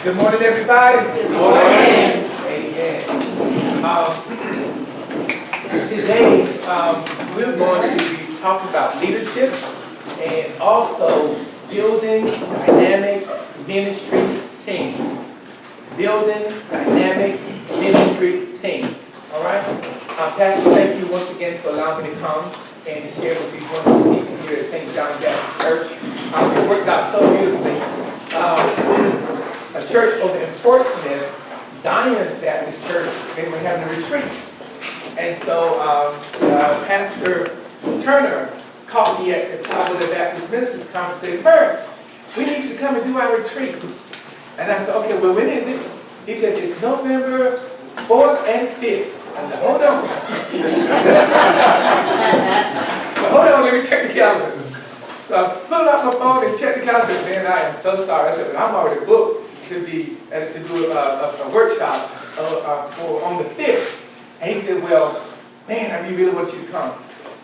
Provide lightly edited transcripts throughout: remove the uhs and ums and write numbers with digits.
Good morning, everybody. Good morning. Amen. Today, we're going to be talking about leadership and also building dynamic ministry teams. Building dynamic ministry teams. All right? Pastor, thank you once again for allowing me to come and to share with these wonderful people here at St. John Baptist Church. It worked out so beautifully. A church over in Portsmouth, Zion Baptist Church, they were having a retreat. And so Pastor Turner called me at the top of the Baptist Ministers Conference and said, "Bert, we need you to come and do our retreat." And I said, "Okay, well, when is it?" He said, "It's November 4th and 5th. I said, "Hold on." Hold on, let me check the calendar. So I pulled out my phone and checked the calendar. Man, I am so sorry. I said, "But I'm already booked to do a workshop on the 5th. And he said, "Well, man, I really want you to come."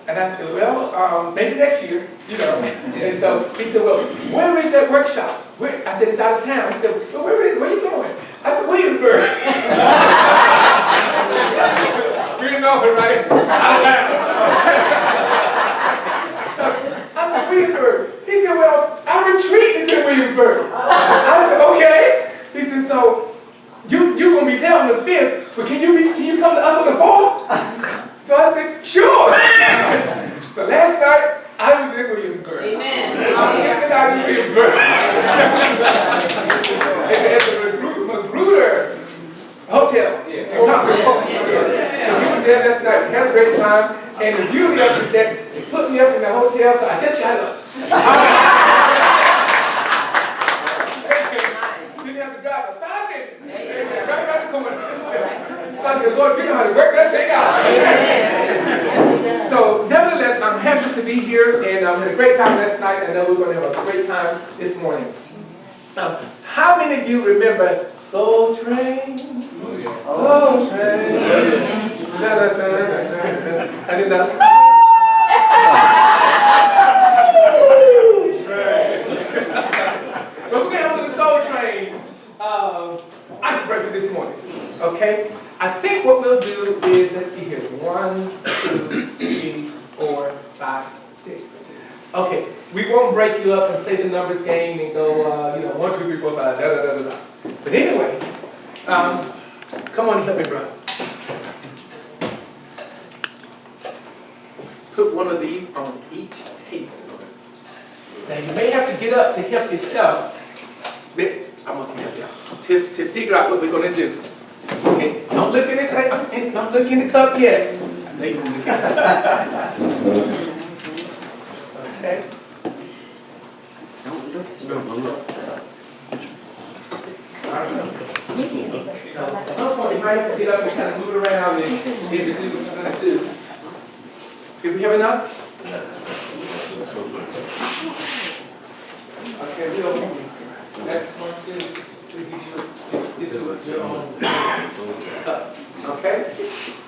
And I said, "Well, maybe next year, you know." And so he said, "Well, where is that workshop?" I said, "It's out of town." He said, "Well, where is it? Where are you going?" I said, "Williamsburg." Green Norfolk, right? Out of town. I said, "Williamsburg." He said, "Well, our retreat is in Williamsburg." I said, "Okay." He said, "So you're going to be there on the 5th, but can you come to us on the 4th? So I said, "Sure." So last night, I was in Williamsburg. Amen. I was spending the night in Williamsburg. At the Magruder Hotel. So we were there last night. We had a great time. And the beauty of it is that they put me up in the hotel, so I just got up. Didn't have to drive for 5 minutes. Amen. Right around the corner. So I said, "Lord, you know how to work that thing out." So nevertheless, I'm happy to be here, and I had a great time last night. I know we're going to have a great time this morning. How many of you remember Soul Train? Soul Train. I did not say. But we're going to have a little Soul Train icebreaker this morning. Okay? I think what we'll do is, let's see here, 1, 2, 3, 4, 5, 6. Okay, we won't break you up and play the numbers game and go, 1, 2, 3, 4, 5, da da da da da. But anyway, come on and help me, brother. Put one of these on each table. Now you may have to get up to help yourself. But I'm going to help you to figure out what we're going to do. Okay, don't look in the table. Don't look in the cup yet. I know you won't look at it. Okay. Don't look. All right. So at some point you might have to get up and kind of move around and do what you're going to do. Do we have enough? Okay, we don't. That's 1, 2, 3. This is your own cup. Okay?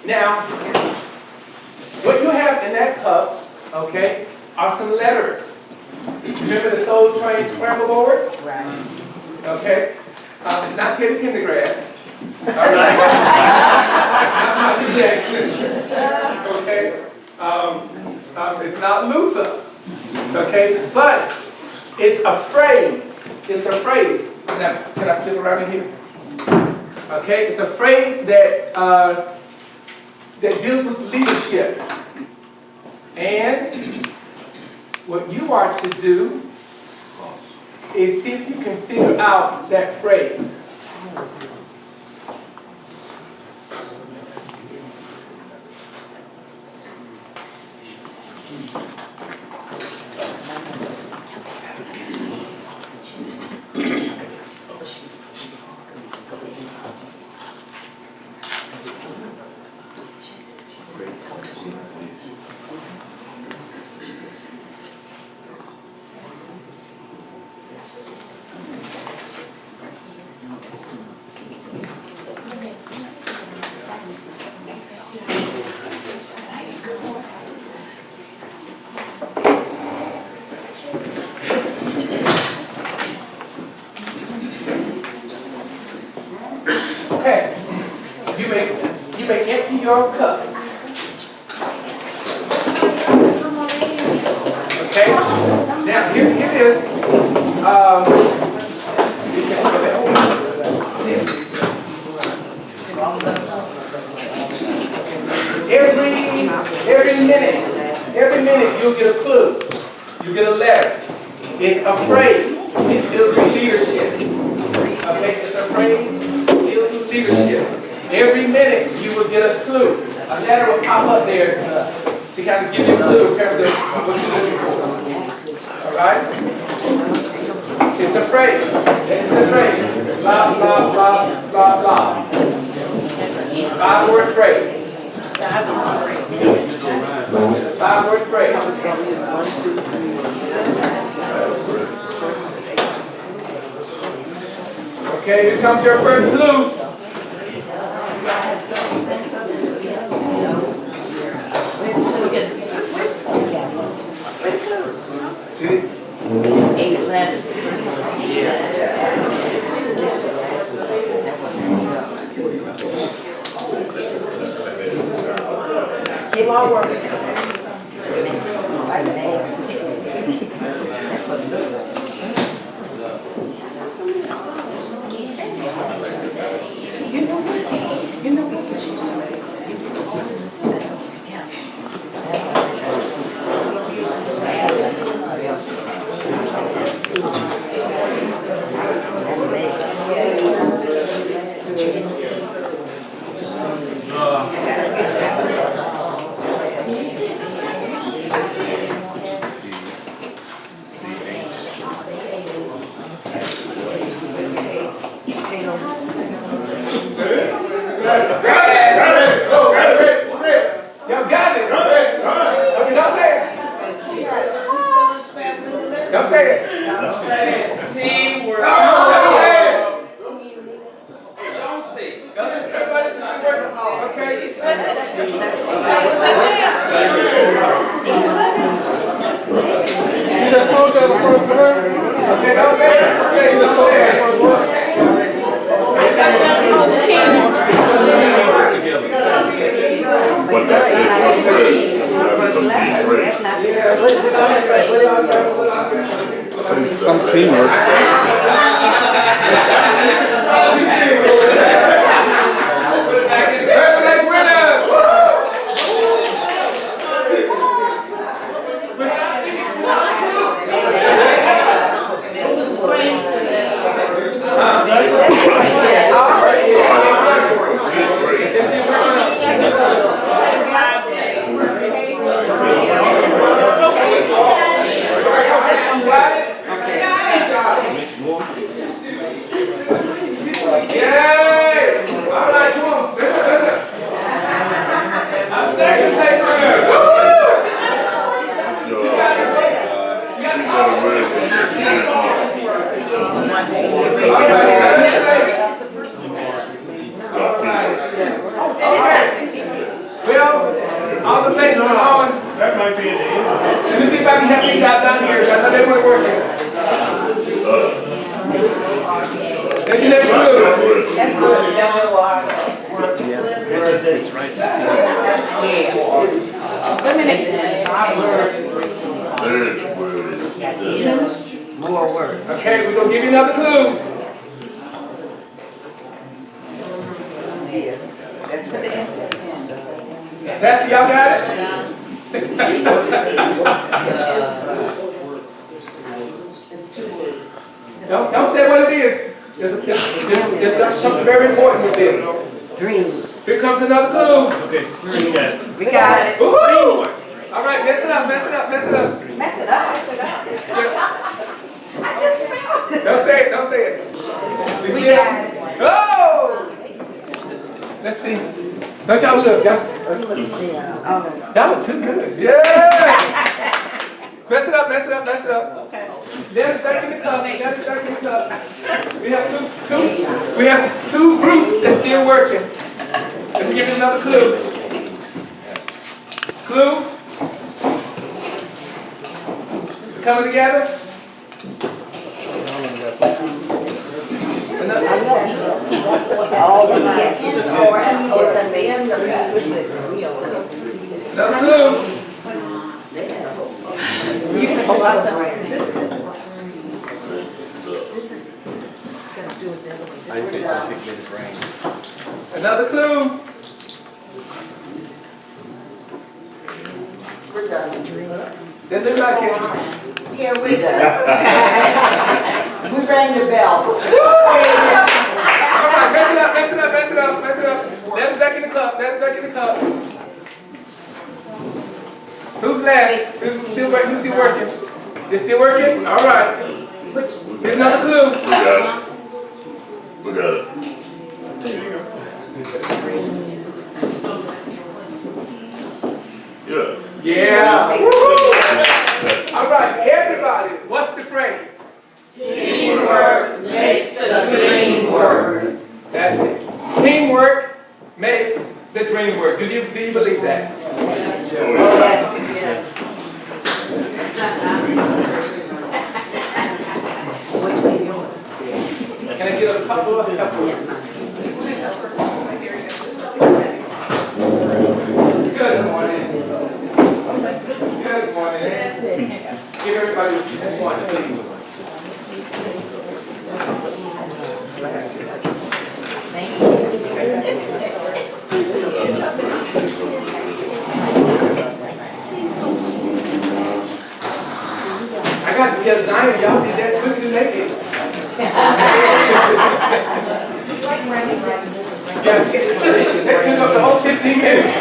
Now, what you have in that cup, okay, are some letters. Remember the Soul Train scramble board? Right. Okay? It's not Teddy Pendergrass. All right? It's not Michael Jackson. Okay? It's not Luther. Okay? But it's a phrase. It's a phrase. Now, can I flip around in here? Okay, it's a phrase that that deals with leadership. And what you are to do is see if you can figure out that phrase. may empty your cups. Okay? Now, here it is. Every minute you'll get a clue. You get a letter. It's a phrase. It deals with leadership. Okay, it's a phrase. It deals with leadership. Every minute you will get a clue. A letter will pop up there to kind of give you a clue in terms of what you're looking for. All right? It's a phrase. It's a phrase. Blah, blah, blah, blah, blah. 5-word phrase. 5-word phrase. Okay, here comes your first clue. It's 8 letters. Keep on working. You know what you do? You put all this together. Don't say it. Teamwork. Don't say it. Don't say somebody teamwork. Okay. You just hold that for her. Okay, don't say it. Okay, you just hold that for her. Some teamwork. All the places are on. That might be it. Let me see if I can help these guys down here. I thought they weren't working. That's your next clue. That's good. It's right there. More words. Okay, we're going to give you another clue. Sassy, y'all got it? Don't say what it is. There's something very important with this. Dream. Here comes another clue. Okay, you got it. We got it. Woohoo! All right, mess it up, mess it up, mess it up. Mess it up. I just smelled it. Don't say it, don't say it. We got it. Oh! Let's see. Don't y'all look, y'all too good. Yeah! Mess it up, mess it up, mess it up. Okay. There's 30 in the cup. There's 30 in the cup. We have two groups that's still working. Let's give it another clue. Clue? It's coming together. All the yes. It's at the end of Another clue. You're gonna hold us up. This is gonna do it the other way. This is Another clue. We're done. They look like it. Yeah, we're done. We rang the bell. All right, mess it up, mess it up, mess it up, mess it up. That's back in the cup, that's back in the cup. Who's last? Who's still working? Who's still working? It's still working? All right. Here's another clue. We got it. Yeah. Yeah. Woo-hoo. All right, everybody, what's the phrase? Teamwork makes the dream work. That's it. Teamwork makes the dream work. Do you believe that? Yes. Can I get a couple of helpers? Good morning. Good morning. Give everybody one, please. I got to tell Zion, y'all did that quicker than they did. Yeah, they took up the whole 15 minutes.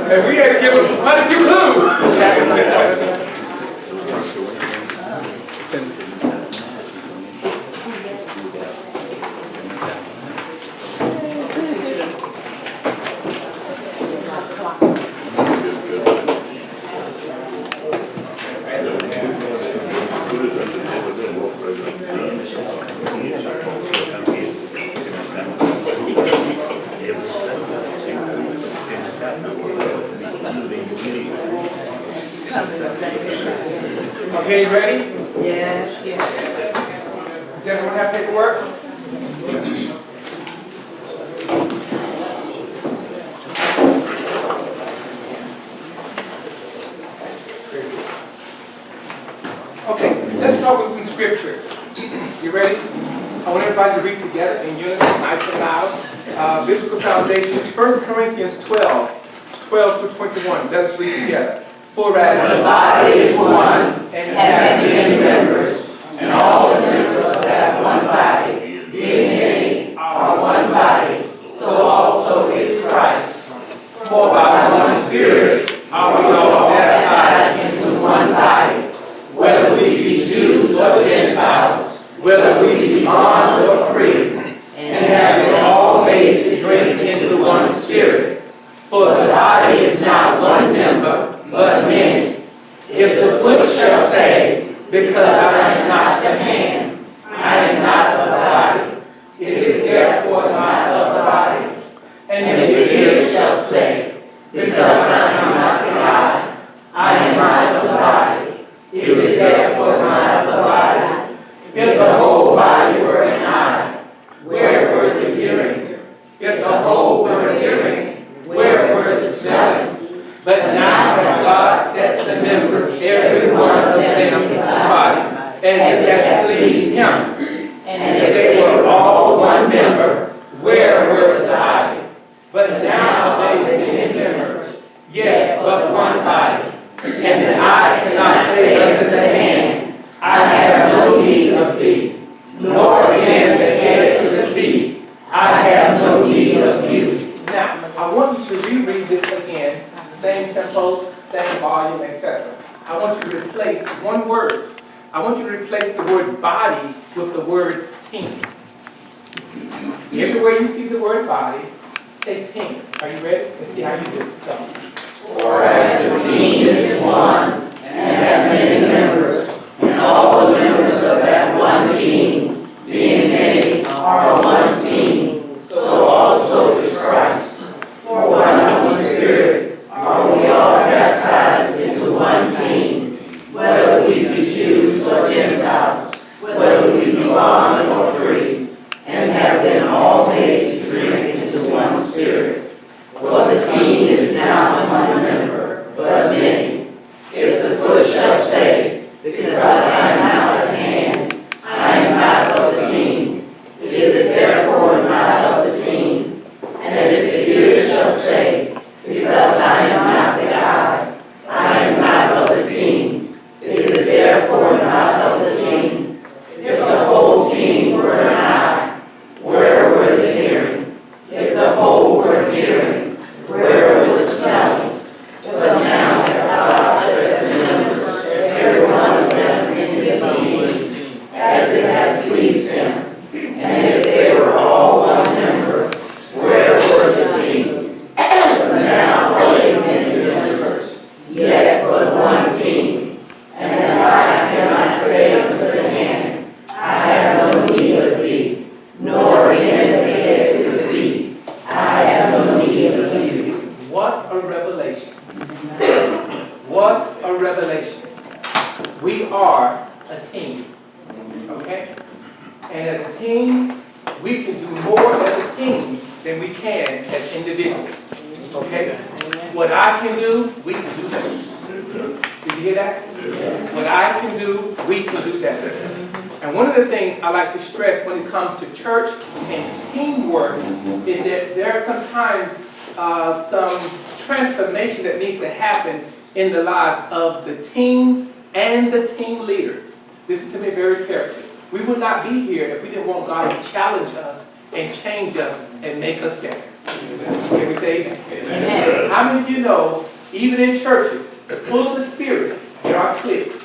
And we had to give them quite a few clues. Okay, you ready? Yes. Does everyone have paperwork? Okay, let's start with some scripture. You ready? I want everybody to read together in unison, nice and loud. Biblical foundations, 1 Corinthians 12 through 21. Let us read together. For as the body is one, and having many members, and all the members of that one body, being many, are one body, so also is Christ. For by one Spirit are we all baptized into one body, whether we be Jews or Gentiles, whether we be bond or free, and having all made to drink into one Spirit. For the body is not one member, but many. If the foot shall say, because I am not the hand, I am not of the body, it is therefore not of the body. And if the ear shall say, because I am not the eye, I am not of the body, it is therefore not of the body. If the whole body were an eye, where were the hearing? If the whole were hearing, where were the smelling? But now that God set the members, every one of them in the body, as it pleased Him, and if they were all one member, where were the body? But now they are many members, yet but one body. And the eye cannot say unto the hand, I have no need of thee, nor again the head to the feet, I have no need of you. now, I want you to reread this again. Same tempo, same volume, etc. I want you to replace one word. I want you to replace the word body with the word team. Everywhere you see the word body, say team. Are you ready? Let's see how you do it. So, For as the team is one, and has many members, and all the members of that one team, being many, are one team, so also is Christ. For one Spirit are we all baptized into one team, whether we be Jews or Gentiles, whether we be bond or free, and have been all made to drink into one Spirit. a team, okay? And as a team, we can do more as a team than we can as individuals, okay? What I can do, we can do better. Did you hear that? What I can do, we can do better. And one of the things I like to stress when it comes to church and teamwork is that there are sometimes some transformation that needs to happen in the lives of the teams and the team leaders. Listen to me very carefully. We would not be here if we didn't want God to challenge us and change us and make us better. Can we say amen? Amen. How many of you know, even in churches, full of the Spirit, there are cliques?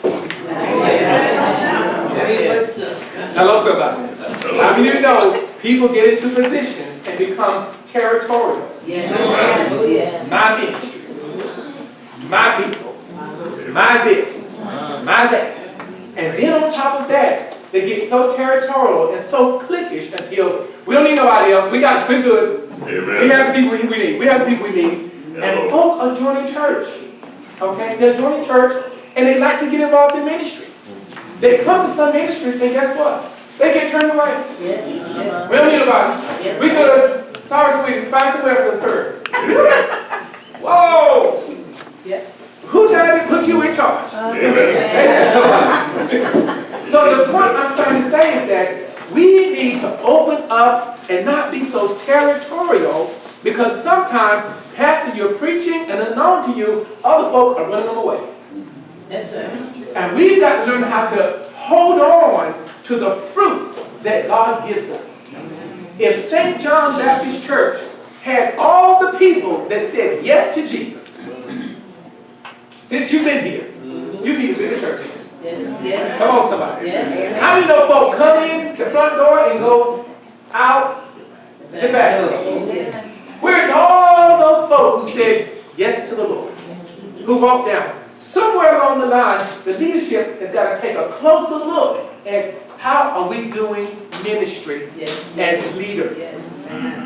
Hello, somebody. How many of you know people get into positions and become territorial? Yes. My ministry, my people, my this, my that. And then on top of that, they get so territorial and so cliquish until we don't need nobody else. We're good. We have the people we need. We have the people we need. And folk are joining church. Okay? They're joining church and they like to get involved in ministry. They come to some ministries and guess what? They get turned away. Yes. We don't need nobody. We good. Sorry, sweetie. Find somewhere else to serve. Whoa! Yeah. Who died to put you in charge? So the point I'm trying to say is that we need to open up and not be so territorial, because sometimes, Pastor, you're preaching and unknown to you, other folk are running them away. That's right. And we've got to learn how to hold on to the fruit that God gives us. If St. John Baptist Church had all the people that said yes to Jesus, since you've been here, you need to be in the church. Yes. Come on, somebody. Yes. How many know folk come in the front door and go out the back door? Yes. Where's all those folk who said yes to the Lord? Who walked down? Somewhere along the line, the leadership has got to take a closer look at how are we doing ministry as leaders? Yes.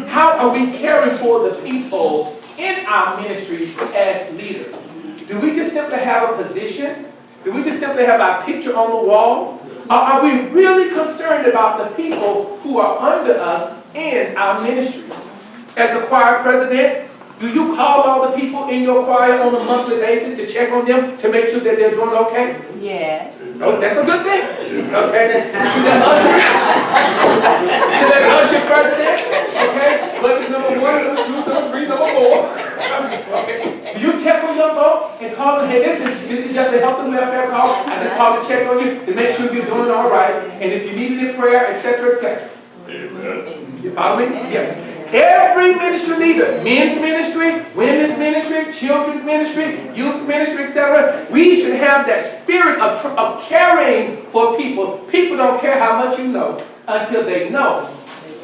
How are we caring for the people in our ministries as leaders? Do we just simply have a position? Do we just simply have our picture on the wall? Or are we really concerned about the people who are under us in our ministries? As a choir president, do you call all the people in your choir on a monthly basis to check on them to make sure that they're doing okay? Yes. Oh, that's a good thing. Okay. To that usher president, okay? Bucket number 1, number 2, number 3, number 4. Okay. Do you check on your folks and call them, hey, this is just a health and welfare call. I just called to check on you to make sure you're doing all right. And if you need any prayer, etc., etc. You follow me? Yeah. Every ministry leader, men's ministry, women's ministry, children's ministry, youth ministry, etc., we should have that spirit of caring for people. People don't care how much you know until they know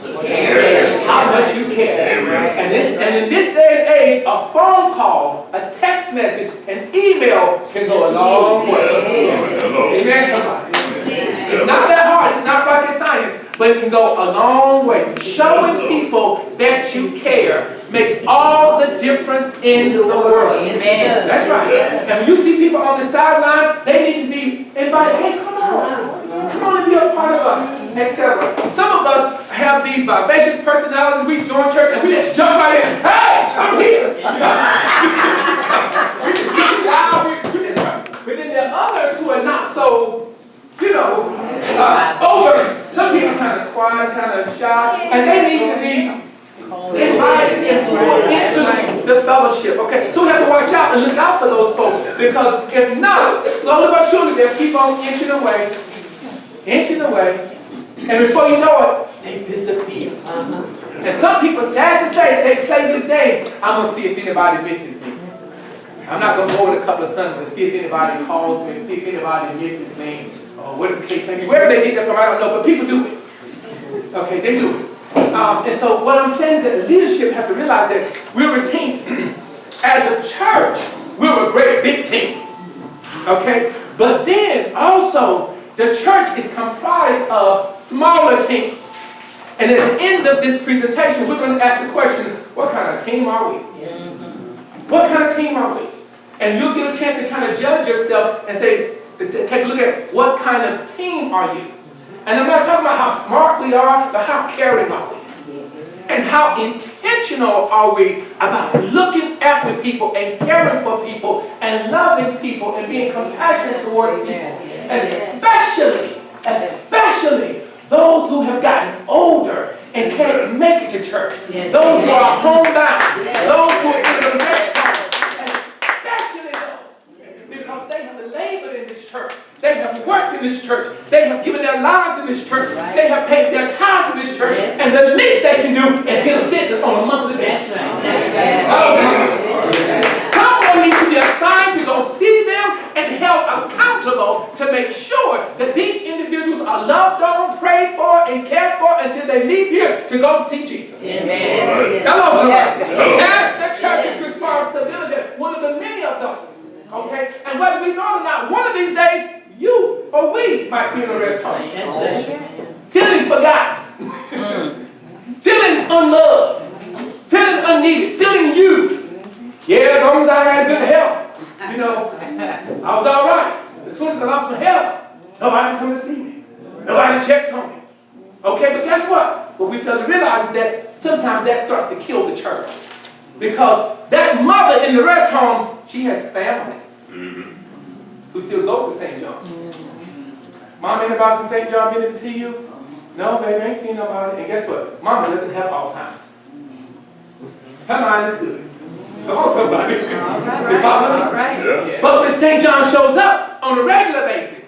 how much you care. And in this day and age, a phone call, a text message, an email can go a long way. Amen, somebody. It's not that hard. It's not rocket science. But it can go a long way. Showing people that you care makes all the difference in the world. Amen. That's right. And when you see people on the sidelines, they need to be invited. Hey, come on. Come on and be a part of us, etc. Some of us have these vivacious personalities. We join church and we just jump right in. Hey, I'm here. But then there are others who are not so, over. Some people are kind of quiet, kind of shy, and they need to be invited into the fellowship. Okay, so we have to watch out and look out for those folks, because if not, slowly but surely they'll keep on inching away, and before you know it, they disappear. And some people, sad to say, they play this game. I'm gonna see if anybody misses me. I'm not gonna go in a couple of Sundays and see if anybody calls me, and see if anybody misses me. Or whatever the case may be. Where they get that from, I don't know, but people do it. Okay, they do it. And so what I'm saying is that the leadership have to realize that we're a team. As a church, we're a great big team. Okay? But then also, the church is comprised of smaller teams. And at the end of this presentation, we're going to ask the question, what kind of team are we? Yes. What kind of team are we? And you'll get a chance to kind of judge yourself and say, take a look at what kind of team are you. And I'm not talking about how smart we are, but how caring are we? And how intentional are we about looking after people and caring for people and loving people and being compassionate towards people. Especially those who have gotten older and can't make it to church. Those who are homebound. Those who are in the rest home. Especially those. Because they have labored in this church. They have worked in this church. They have given their lives in this church. They have paid their tithes in this church. And the least they can do is get a visit on a monthly basis. Someone needs to be assigned to go see them and held accountable to make sure that these individuals are loved on, prayed for, and cared for until they leave here to go see Jesus. Hello, somebody. That's the church's responsibility. One of the many of those. Okay? And whether we know it or not, one of these days, you or we might be in a rest home. Feeling forgotten. Feeling unloved. Feeling unneeded. Feeling used. Yeah, as long as I had good health, you know, I was all right. As soon as I lost my health, nobody come to see me. Nobody checks on me. Okay, but guess what? What we fail to realize is that sometimes that starts to kill the church. Because that mother in the rest home, she has family. Who still go to St. John. Mom, anybody from St. John been to see you? No, baby, I ain't seen nobody. And guess what? Mama doesn't have Alzheimer's. Her mind is good. Come on, somebody. Yeah. But when St. John shows up on a regular basis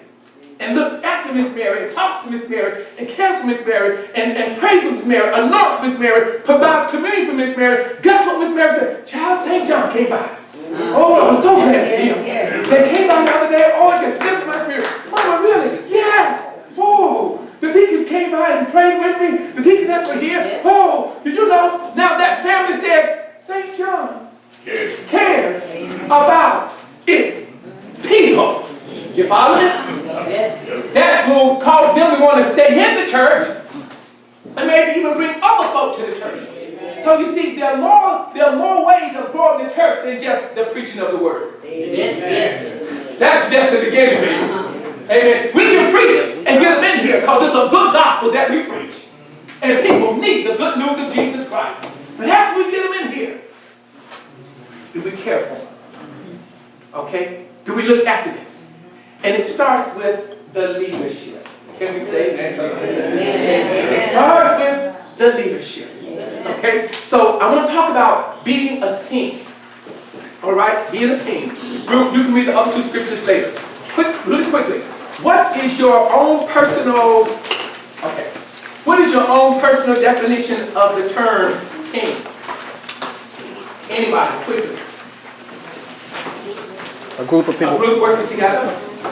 and looks after Miss Mary, and talks to Miss Mary, and cares for Miss Mary, and prays for Miss Mary, anoints Miss Mary, provides communion for Miss Mary, guess what Miss Mary said? Child, St. John came by. Oh, I'm so glad to see him. They came by the other day. Oh, it just lifted my spirit. Mama, really? Yes. Oh, the deacons came by and prayed with me. The deaconess were here. Oh, do you know? Now that family says, St. John cares about its people. You follow me? Yes. That will cause them to want to stay in the church and maybe even bring other folk to the church. So you see, there are more ways of growing the church than just the preaching of the word. That's just the beginning, baby. Amen. We can preach and get them in here because it's a good gospel that we preach. And people need the good news of Jesus Christ. But after we get them in here, do we care for them? Okay? Do we look after them? And it starts with the leadership. Can we say that? It starts with the leadership. Okay? So I want to talk about being a team. All right? Being a team. You can read the other two scriptures later. Really quickly. What is your own personal definition of the term team? Anybody, quickly. A group of people. A group working together. I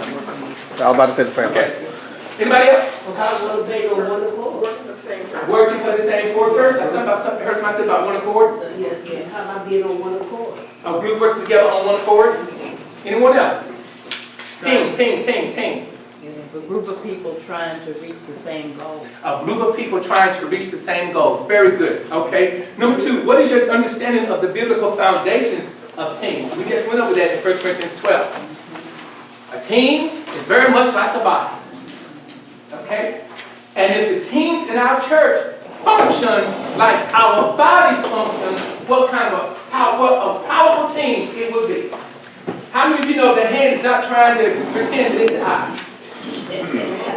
was about to say the same thing. Anybody else? Working for the same Working for the same accord. I heard somebody say about one accord. Yes, how about being on one accord? A group working together on one accord. Anyone else? Team. A group of people trying to reach the same goal. A group of people trying to reach the same goal. Very good. Okay. Number two, what is your understanding of the biblical foundations of teams? We just went over that in 1 Corinthians 12. A team is very much like a body. Okay? And if the teams in our church functions like our bodies function, what a powerful team it will be. How many of you know the hand is not trying to pretend that it's the eye?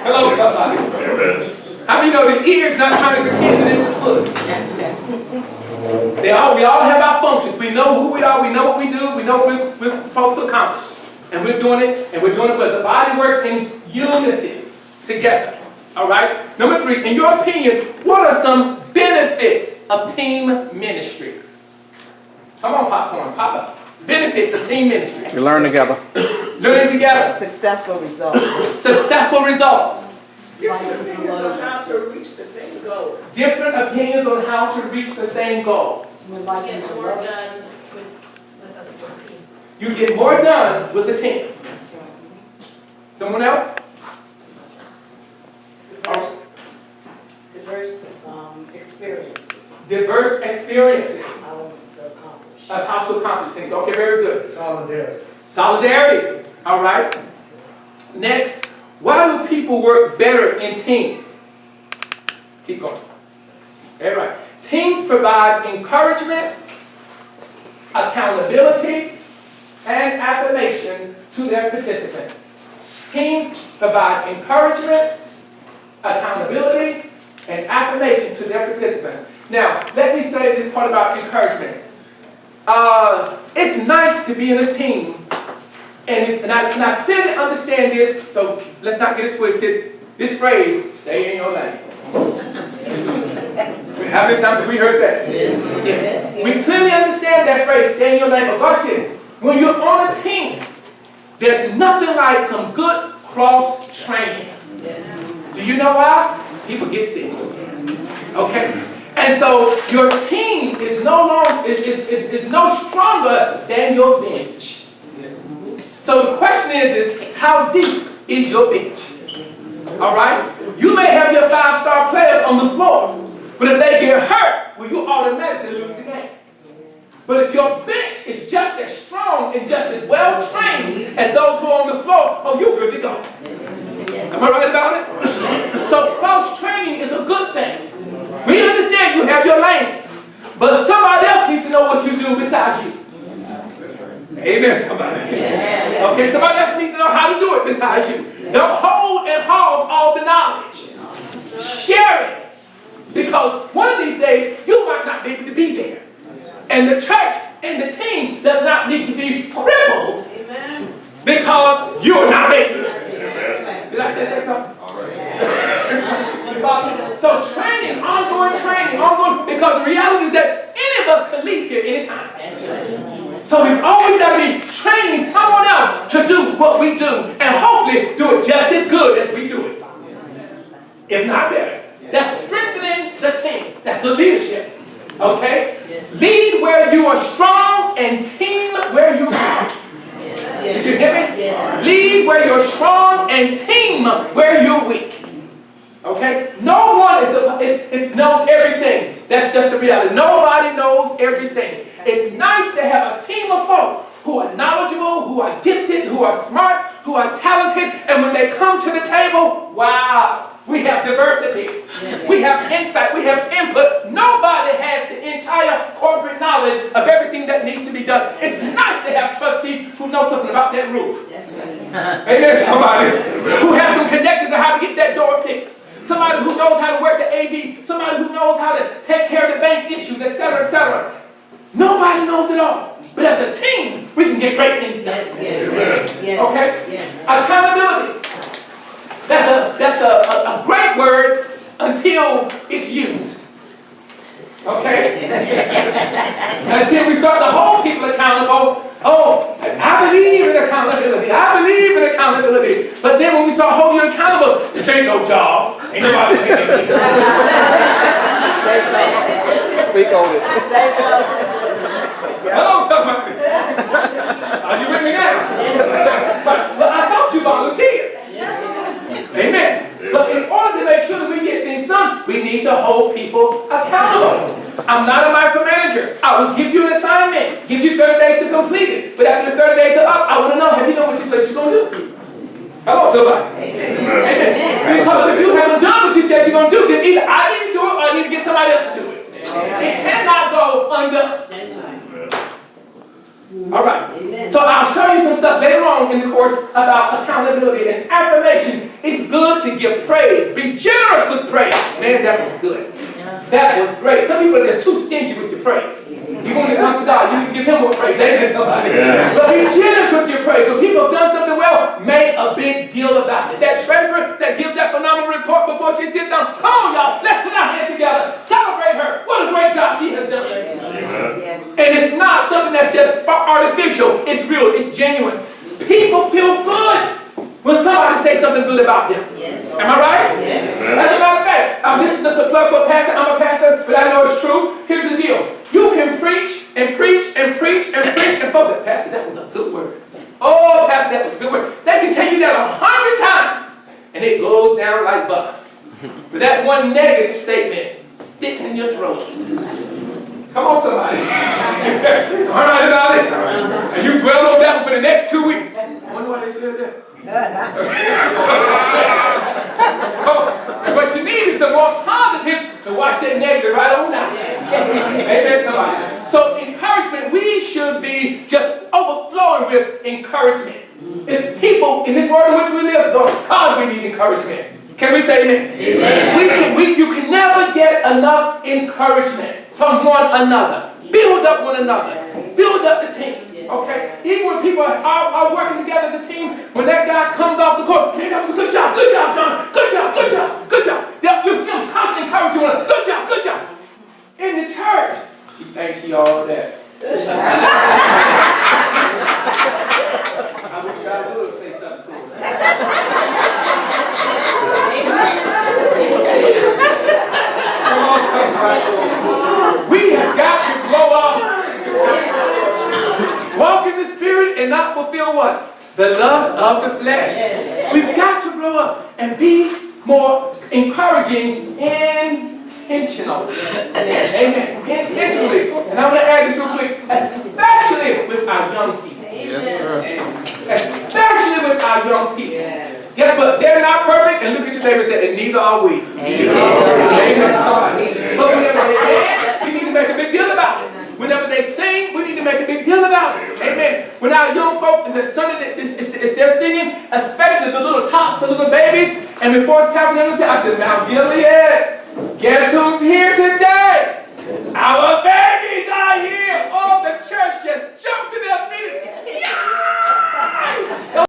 Hello, somebody. How many know the ear is not trying to pretend that it's the foot? We all have our functions. We know who we are. We know what we do. We know what we're supposed to accomplish. And we're doing it, but the body works in unison together. All right? Number three, in your opinion, what are some benefits of team ministry? Come on, popcorn, pop up. Benefits of team ministry. We learn together. Learning together. Successful results. Successful results. Different opinions on how to reach the same goal. Different opinions on how to reach the same goal. Gets more done with us as a team. You get more done with the team. Someone else? Diverse experiences. Diverse experiences How to accomplish. of how to accomplish things. Okay, very good. Solidarity. Solidarity. All right. Next, why do people work better in teams? Keep going. All right. Teams provide encouragement, accountability, and affirmation to their participants. Teams provide encouragement, accountability, and affirmation to their participants. Now, let me say this part about encouragement. It's nice to be in a team, and I clearly understand this, so let's not get it twisted. This phrase, stay in your lane. How many times have we heard that? Yes. We clearly understand that phrase, stay in your lane, but watch this. When you're on a team, there's nothing like some good cross-training. Yes. Do you know why? People get sick. Okay? And so your team is no stronger than your bench. So the question is how deep is your bench? All right? You may have your 5-star players on the floor, but if they get hurt, well, you automatically lose the game. But if your bench is just as strong and just as well trained as those who are on the floor, oh, you're good to go. Am I right about it? So cross-training is a good thing. We understand you have your lanes, but somebody else needs to know what you do besides you. Amen, somebody. Okay, somebody else needs to know how to do it besides you. Don't hold and hog all the knowledge. Share it. Because one of these days, you might not be able to be there. And the church and the team does not need to be crippled because you're not there. Did I just say something? So training, ongoing, because the reality is that any of us can leave here anytime. So we've always got to be training someone else to do what we do, and hopefully do it just as good as we do it. If not better. That's strengthening the team. That's the leadership. Okay? Lead where you are strong and team where you are. Did you hear me? Yes. Lead where you're strong and team where you're weak. Okay? No one knows everything. That's just the reality. Nobody knows everything. It's nice to have a team of folk who are knowledgeable, who are gifted, who are smart, who are talented, and when they come to the table, wow, we have diversity. Yes. We have insight. We have input. Nobody has the entire corporate knowledge of everything that needs to be done. It's nice to have trustees who know something about that roof. That's right. Amen, somebody. Who has some connections on how to get that door fixed. Somebody who knows how to work the AV. Somebody who knows how to take care of the bank issues, etc., etc. Nobody knows it all. But as a team, we can get great things done. Yes. Okay? Yes. Accountability. That's a great word until it's used. Okay? Until we start to hold people accountable. Oh, I believe in accountability. I believe in accountability. But then when we start holding you accountable, this ain't no job. Ain't nobody paying me. Say so. Speak on it. Say so. Hello, somebody. Are you with me now? But I thought you volunteered. Amen. But in order to make sure that we get things done, we need to hold people accountable. I'm not a micromanager. I will give you an assignment, give you 30 days to complete it. But after the 30 days are up, I want to know, have you know what you said you're going to do? Hello, somebody. Amen. Because if you haven't done what you said you're going to do, then either I need to do it or I need to get somebody else to do it. It cannot go undone. That's right. All right. So I'll show you some stuff later on in the course about accountability and affirmation. It's good to give praise. Be generous with praise. Man, that was good. That was great. Some people are just too stingy with your praise. You want to come to God, you can give him more praise. Amen, somebody. Yeah. But be generous with your praise. When people have done something well, make a big deal about it. That treasurer that gives that phenomenal report before she sits down, come on, y'all, let's put our hands together. Celebrate her. What a great job she has done. Yes. And it's not something that's just artificial. It's real. It's genuine. People feel good when somebody says something good about them. Yes. Am I right? Yes. As a matter of fact, this is just a plug for a pastor. I'm a pastor, but I know it's true. Here's the deal. You can preach and preach and preach and preach, and folks say, Pastor, that was a good word. Oh, Pastor, that was a good word. They can tell you that 100 times, and it goes down like butter. But that one negative statement sticks in your throat. Come on, somebody. All right about it? And you dwell on that one for the next 2 weeks. I wonder why they said that. So, what you need is some more positives to watch that negative right on now. Amen, somebody. So encouragement, we should be just overflowing with encouragement. It's people in this world in which we live, Lord God, we need encouragement. Can we say amen? Amen. You can never get enough encouragement from one another. Build up one another. Build up the team. Okay? Even when people are working together as a team, when that guy comes off the court, man, that was a good job, John. Good job. You see him constantly encouraging one another. Good job. In the church, she thinks she all that. I wish I would say something to her. Come on, somebody. We have got to grow up. Walk in the spirit and not fulfill what? The lust of the flesh. Yes. We've got to grow up and be more encouraging, intentional. Yes. Amen. Intentionally. And I'm going to add this real quick, especially with our young people. Especially with our young people. Yes. Guess what? They're not perfect, and look at your neighbor and say, and neither are we. Amen. But whenever they dance, we need to make a big deal about it. Whenever they sing, we need to make a big deal about it. Amen. When our young folk, the Sunday, if they're singing, especially the little tots, the little babies, and before it's time for them to say, I said, Mount Gilead, guess who's here today?